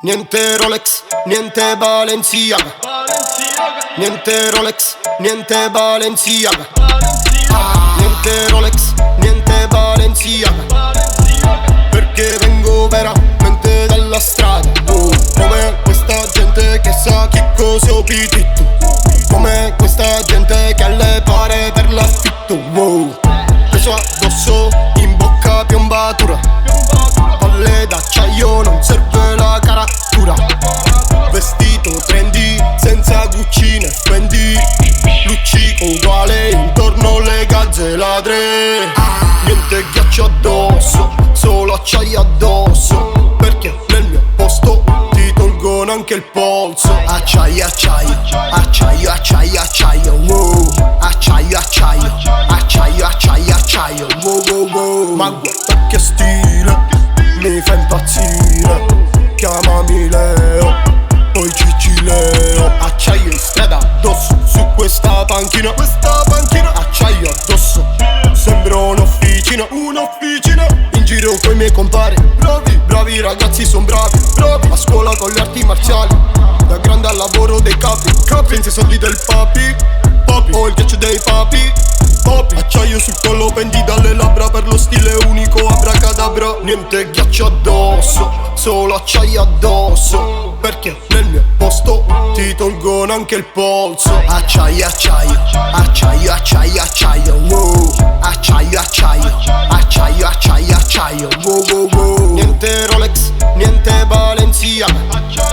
Niente Rolex, niente Balenciaga. Niente Rolex, niente Balenciaga. Niente Rolex, niente Balenciaga. Perché vengo veramente dalla strada. Come questa gente che sa che cosa ho pitito. Come questa gente che alle pare per l'affitto. Preso addosso, in bocca piombatura. Palle d'acciaio, non serve la caratura. Vestito trendy, senza Gucci né Fendi. Luccico uguale, intorno le gazze ladre. Niente ghiaccio addosso, solo acciaio addosso. Perché nel mio posto ti tolgono anche il polso. Acciaio, acciaio, acciaio, acciaio, acciaio, wow. Acciaio, acciaio, acciaio, acciaio, acciaio, wow, wow, wow. Ma guarda che stile, mi fa impazzire. Chiamami Leo, poi Cicileo. Acciaio in strada addosso, su questa panchina. Acciaio addosso, sembra un'officina. In giro coi miei compari, bravi ragazzi son bravi. A scuola con le arti marziali, da grande al lavoro dei capi. Senza i soldi del papi, ho il ghiaccio dei papi. Acciaio sul collo, pendi dalle labbra. Per lo stile unico, abracadabra. Niente ghiaccio addosso, solo acciaio addosso. Perché nel mio posto ti tolgono anche il polso. Acciaio, acciaio, acciaio, acciaio, acciaio, wow. Acciaio, acciaio, acciaio, acciaio, acciaio, wow, wow, wow. Niente Rolex, niente Balenciaga.